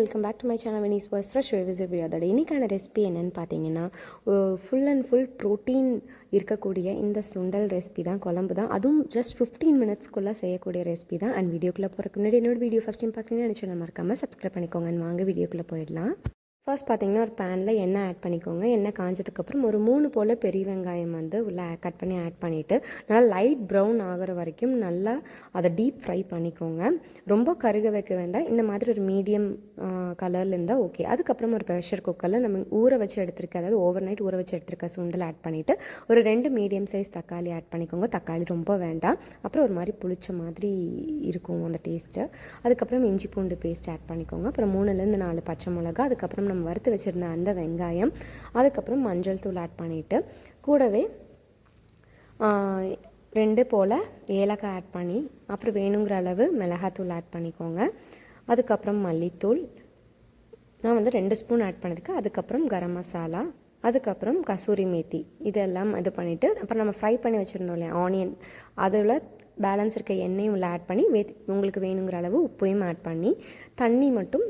Welcome back to my channel Vini's voice fresh visit அதோட இன்றைக்கான recipe என்னென்னு பார்த்தீங்கன்னா ஃபுல் அண்ட் ஃபுல் ப்ரோட்டீன் இருக்கக்கூடிய இந்த சுண்டல் ரெசிபி தான், குழம்பு தான். அதுவும் ஜஸ்ட் 15 மினிட்ஸ்க்குள்ளே செய்யக்கூடிய ரெசிபி தான். அண்ட் வீடியோக்குள்ளே போகிறதுக்கு முன்னாடி என்னோட வீடியோ ஃபஸ்ட் டைம் பார்க்குறீங்கன்னு நினச்சி மறக்காமல் சப்ஸ்கிரைப் பண்ணிக்கோங்க. வாங்க வீடியோக்குள்ளே போயிடலாம். ஃபர்ஸ்ட் பார்த்தீங்கன்னா ஒரு பேனில் எண்ணெய் ஆட் பண்ணிக்கோங்க. எண்ணெய் காஞ்சதுக்கப்புறம் ஒரு 3 போல் பெரிய வெங்காயம் வந்து உள்ளே கட் பண்ணி ஆட் பண்ணிவிட்டு நல்லா லைட் ப்ரௌன் ஆகிற வரைக்கும் நல்லா அதை டீப் ஃப்ரை பண்ணிக்கோங்க. ரொம்ப கருக வைக்க வேண்டாம், இந்த மாதிரி ஒரு மீடியம் கலரில் இருந்தால் ஓகே. அதுக்கப்புறம் ஒரு ப்ரெஷர் குக்கரில் நம்ம ஊற வச்சு எடுத்துருக்க, அதாவது ஓவர் நைட் ஊற வச்சு எடுத்துருக்க சுண்டல் ஆட் பண்ணிவிட்டு ஒரு 2 மீடியம் சைஸ் தக்காளி ஆட் பண்ணிக்கோங்க. தக்காளி ரொம்ப வேண்டாம், அப்புறம் ஒரு மாதிரி புளிச்ச மாதிரி இருக்கும் அந்த டேஸ்ட்டு. அதுக்கப்புறம் இஞ்சி பூண்டு பேஸ்ட் ஆட் பண்ணிக்கோங்க. அப்புறம் 3லேருந்து 4 பச்சை மிளகா, அதுக்கப்புறம் நம்ம வறுத்து வச்சுருந்த அந்த வெங்காயம், அதுக்கப்புறம் மஞ்சள் தூள் ஆட் பண்ணிவிட்டு கூடவே 2 போல் ஏலக்காய் ஆட் பண்ணி, அப்புறம் வேணுங்கிற அளவு மிளகாத்தூள் ஆட் பண்ணிக்கோங்க. அதுக்கப்புறம் மல்லித்தூள் நான் வந்து 2 ஸ்பூன் ஆட் பண்ணியிருக்கேன். அதுக்கப்புறம் கரம் மசாலா, அதுக்கப்புறம் கசூரி மேத்தி, இதெல்லாம் இது பண்ணிவிட்டு அப்புறம் நம்ம ஃப்ரை பண்ணி வச்சுருந்தோம் இல்லையா ஆனியன், அதில் பேலன்ஸ் இருக்க எண்ணெயும் உள்ள ஆட் பண்ணி உங்களுக்கு வேணுங்கிற அளவு உப்பையும் ஆட் பண்ணி தண்ணி மட்டும்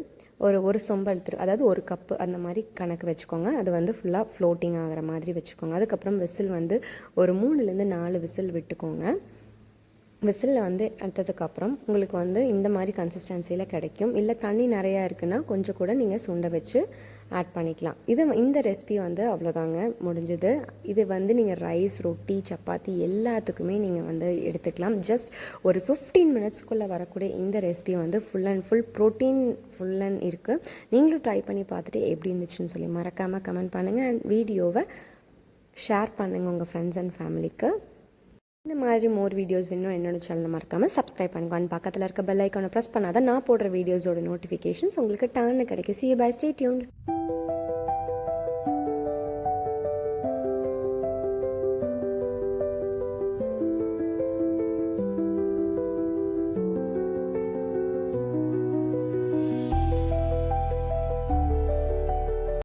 ஒரு சொம்பு எடுத்துரு, அதாவது 1 கப்பு அந்த மாதிரி கணக்கு வச்சுக்கோங்க. அது வந்து ஃபுல்லாக ஃப்ளோட்டிங் ஆகிற மாதிரி வச்சுக்கோங்க. அதுக்கப்புறம் விசில் வந்து ஒரு 3லேருந்து 4 விசில் விட்டுக்கோங்க. விசிலில் வந்து எடுத்ததுக்கப்புறம் உங்களுக்கு வந்து இந்த மாதிரி கன்சிஸ்டன்சியில் கிடைக்கும். இல்லை தண்ணி நிறையா இருக்குன்னா கொஞ்சம் கூட நீங்கள் சுண்டை வச்சு ஆட் பண்ணிக்கலாம். இந்த ரெசிபி வந்து அவ்வளோதாங்க, முடிஞ்சது. இது வந்து நீங்கள் ரைஸ், ரொட்டி, சப்பாத்தி எல்லாத்துக்குமே நீங்கள் வந்து எடுத்துக்கலாம். ஜஸ்ட் ஒரு 15 மினிட்ஸ்க்குள்ளே வரக்கூடிய இந்த ரெசிபி வந்து full and full protein full and இருக்குது. நீங்களும் ட்ரை பண்ணி பார்த்துட்டு எப்படி இருந்துச்சுன்னு சொல்லி மறக்காமல் கமெண்ட் பண்ணுங்கள். அண்ட் வீடியோவை ஷேர் பண்ணுங்கள் உங்கள் ஃப்ரெண்ட்ஸ் அண்ட் ஃபேமிலிக்கு. இந்த மாதிரி மோர் வீடியோஸ் வேணும் என்னோட சேனலை மறக்காமல் சப்ஸ்கிரைப் பண்ணிக்கோங்க. பக்கத்தில் இருக்க பெல் ஐக்கானை ப்ரெஸ் பண்ணாதான் நான் போடுற வீடியோஸோட நோட்டிஃபிகேஷன்ஸ் உங்களுக்கு டான்னு கிடைக்கும். See you, bye, stay tuned.